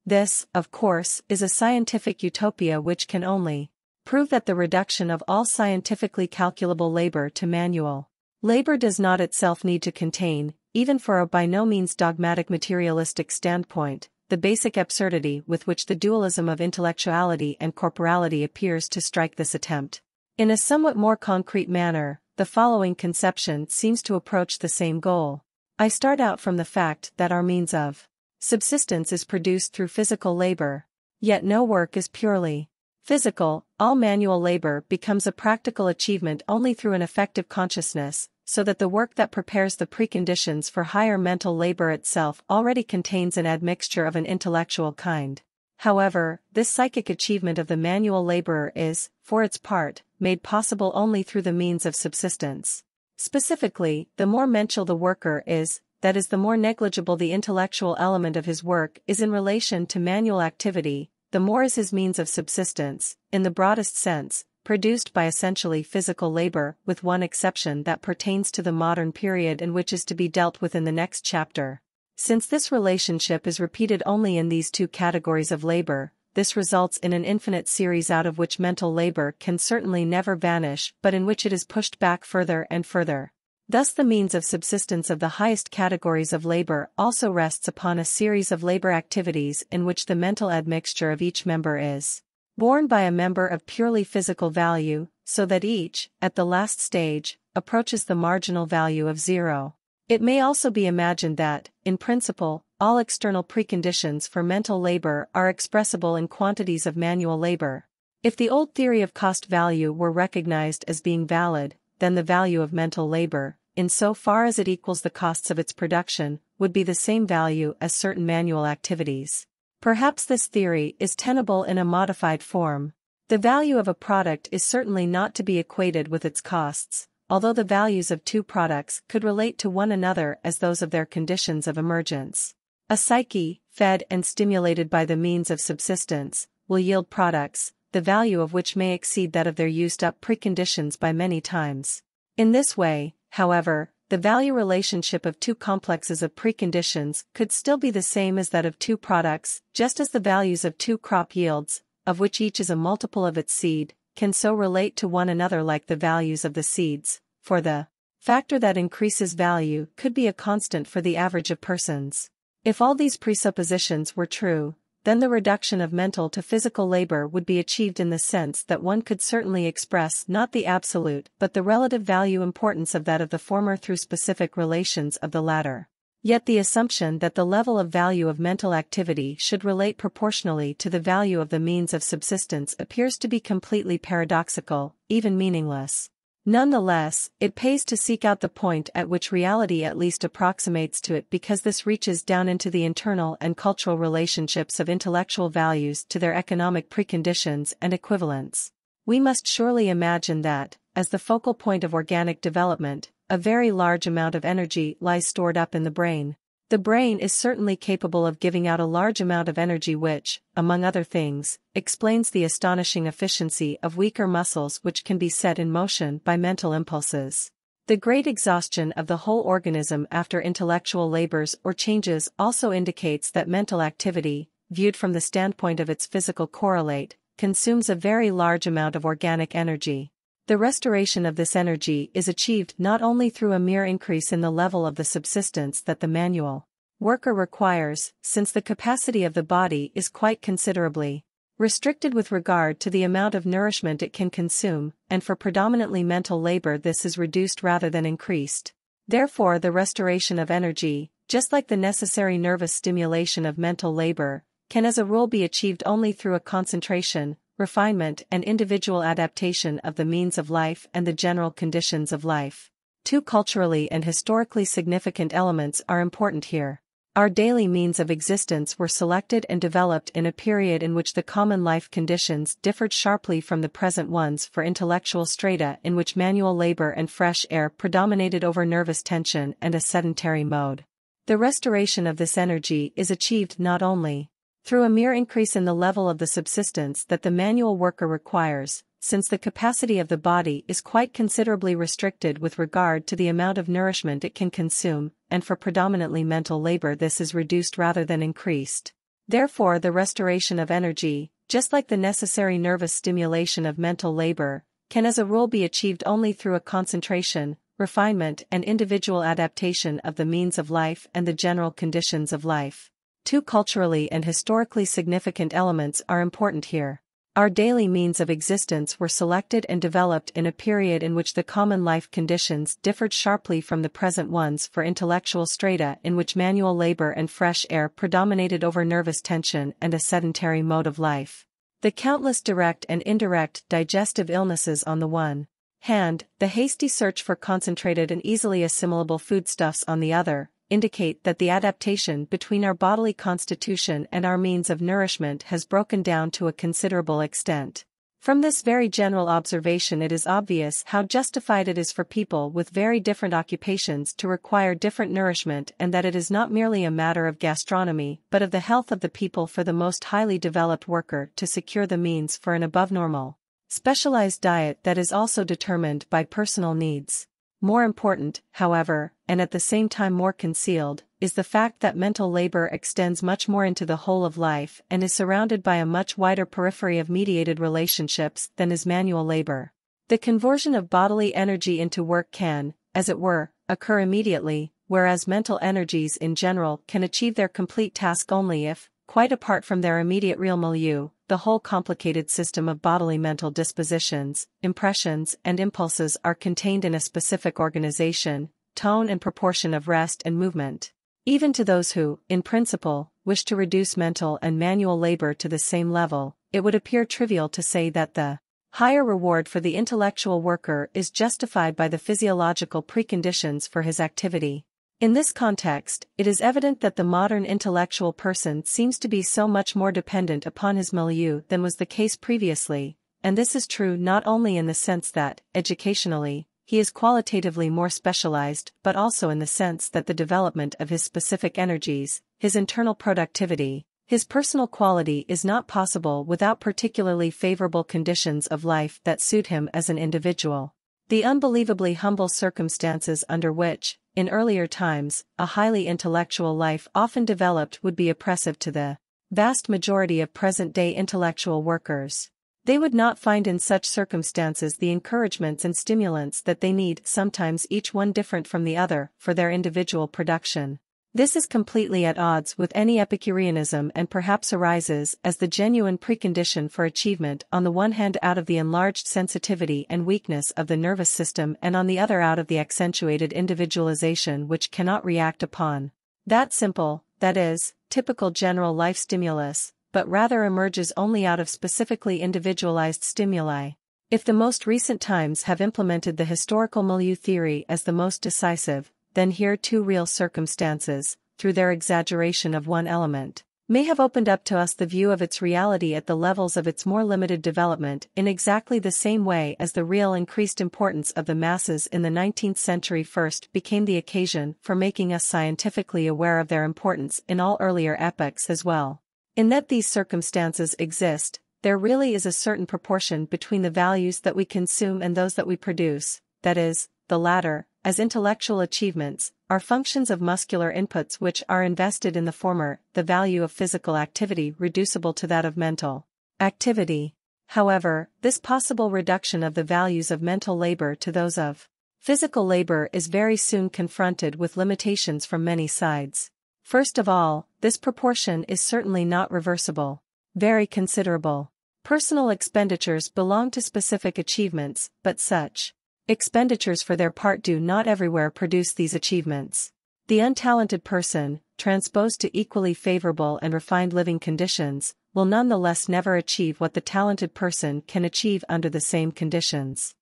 This, of course, is a scientific utopia which can only prove that the reduction of all scientifically calculable labor to manual labor does not itself need to contain, even for a by no means dogmatic materialistic standpoint, the basic absurdity with which the dualism of intellectuality and corporality appears to strike this attempt. In a somewhat more concrete manner, the following conception seems to approach the same goal. I start out from the fact that our means of subsistence is produced through physical labor. Yet no work is purely physical. All manual labor becomes a practical achievement only through an effective consciousness, so that the work that prepares the preconditions for higher mental labor itself already contains an admixture of an intellectual kind. However, this psychic achievement of the manual laborer is, for its part, made possible only through the means of subsistence. Specifically, the more mental the worker is, that is, the more negligible the intellectual element of his work is in relation to manual activity, the more is his means of subsistence, in the broadest sense, produced by essentially physical labor, with one exception that pertains to the modern period and which is to be dealt with in the next chapter. Since this relationship is repeated only in these two categories of labor, this results in an infinite series out of which mental labor can certainly never vanish but in which it is pushed back further and further. Thus the means of subsistence of the highest categories of labor also rests upon a series of labor activities in which the mental admixture of each member is borne by a member of purely physical value, so that each, at the last stage, approaches the marginal value of zero. It may also be imagined that, in principle, all external preconditions for mental labor are expressible in quantities of manual labor. If the old theory of cost value were recognized as being valid, then the value of mental labor, in so far as it equals the costs of its production, would be the same value as certain manual activities. Perhaps this theory is tenable in a modified form. The value of a product is certainly not to be equated with its costs, although the values of two products could relate to one another as those of their conditions of emergence. A psyche, fed and stimulated by the means of subsistence, will yield products, the value of which may exceed that of their used-up preconditions by many times. In this way, however, the value relationship of two complexes of preconditions could still be the same as that of two products, just as the values of two crop yields, of which each is a multiple of its seed, can so relate to one another like the values of the seeds, for the factor that increases value could be a constant for the average of persons. If all these presuppositions were true, then the reduction of mental to physical labor would be achieved in the sense that one could certainly express not the absolute but the relative value importance of that of the former through specific relations of the latter. Yet the assumption that the level of value of mental activity should relate proportionally to the value of the means of subsistence appears to be completely paradoxical, even meaningless. Nonetheless, it pays to seek out the point at which reality at least approximates to it because this reaches down into the internal and cultural relationships of intellectual values to their economic preconditions and equivalents. We must surely imagine that, as the focal point of organic development, a very large amount of energy lies stored up in the brain. The brain is certainly capable of giving out a large amount of energy which, among other things, explains the astonishing efficiency of weaker muscles which can be set in motion by mental impulses. The great exhaustion of the whole organism after intellectual labors or changes also indicates that mental activity, viewed from the standpoint of its physical correlate, consumes a very large amount of organic energy. The restoration of this energy is achieved not only through a mere increase in the level of the subsistence that the manual worker requires, since the capacity of the body is quite considerably restricted with regard to the amount of nourishment it can consume, and for predominantly mental labor this is reduced rather than increased. Therefore the restoration of energy, just like the necessary nervous stimulation of mental labor, can as a rule be achieved only through a concentration, refinement and individual adaptation of the means of life and the general conditions of life. Two culturally and historically significant elements are important here. Our daily means of existence were selected and developed in a period in which the common life conditions differed sharply from the present ones for intellectual strata in which manual labor and fresh air predominated over nervous tension and a sedentary mode. The restoration of this energy is achieved not only through a mere increase in the level of the subsistence that the manual worker requires, since the capacity of the body is quite considerably restricted with regard to the amount of nourishment it can consume, and for predominantly mental labor this is reduced rather than increased. Therefore, the restoration of energy, just like the necessary nervous stimulation of mental labor, can as a rule be achieved only through a concentration, refinement and individual adaptation of the means of life and the general conditions of life. Two culturally and historically significant elements are important here. Our daily means of existence were selected and developed in a period in which the common life conditions differed sharply from the present ones for intellectual strata, in which manual labor and fresh air predominated over nervous tension and a sedentary mode of life. The countless direct and indirect digestive illnesses on the one hand, the hasty search for concentrated and easily assimilable foodstuffs on the other, indicate that the adaptation between our bodily constitution and our means of nourishment has broken down to a considerable extent. From this very general observation, it is obvious how justified it is for people with very different occupations to require different nourishment, and that it is not merely a matter of gastronomy but of the health of the people for the most highly developed worker to secure the means for an above-normal, specialized diet that is also determined by personal needs. More important, however, and at the same time more concealed, is the fact that mental labor extends much more into the whole of life and is surrounded by a much wider periphery of mediated relationships than is manual labor. The conversion of bodily energy into work can, as it were, occur immediately, whereas mental energies in general can achieve their complete task only if, quite apart from their immediate real milieu, the whole complicated system of bodily mental dispositions, impressions and impulses are contained in a specific organization, tone and proportion of rest and movement. Even to those who, in principle, wish to reduce mental and manual labor to the same level, it would appear trivial to say that the higher reward for the intellectual worker is justified by the physiological preconditions for his activity. In this context, it is evident that the modern intellectual person seems to be so much more dependent upon his milieu than was the case previously, and this is true not only in the sense that, educationally, he is qualitatively more specialized, but also in the sense that the development of his specific energies, his internal productivity, his personal quality is not possible without particularly favorable conditions of life that suit him as an individual. The unbelievably humble circumstances under which, in earlier times, a highly intellectual life often developed would be oppressive to the vast majority of present-day intellectual workers. They would not find in such circumstances the encouragements and stimulants that they need, sometimes each one different from the other, for their individual production. This is completely at odds with any Epicureanism and perhaps arises as the genuine precondition for achievement, on the one hand out of the enlarged sensitivity and weakness of the nervous system and on the other out of the accentuated individualization which cannot react upon that simple, that is, typical general life stimulus, but rather emerges only out of specifically individualized stimuli. If the most recent times have implemented the historical milieu theory as the most decisive, then here two real circumstances, through their exaggeration of one element, may have opened up to us the view of its reality at the levels of its more limited development in exactly the same way as the real increased importance of the masses in the 19th century first became the occasion for making us scientifically aware of their importance in all earlier epochs as well. In that these circumstances exist, there really is a certain proportion between the values that we consume and those that we produce, that is, the latter, as intellectual achievements, are functions of muscular inputs which are invested in the former, the value of physical activity reducible to that of mental activity. However, this possible reduction of the values of mental labor to those of physical labor is very soon confronted with limitations from many sides. First of all, this proportion is certainly not reversible. Very considerable personal expenditures belong to specific achievements, but such expenditures for their part do not everywhere produce these achievements. The untalented person, transposed to equally favorable and refined living conditions, will nonetheless never achieve what the talented person can achieve under the same conditions.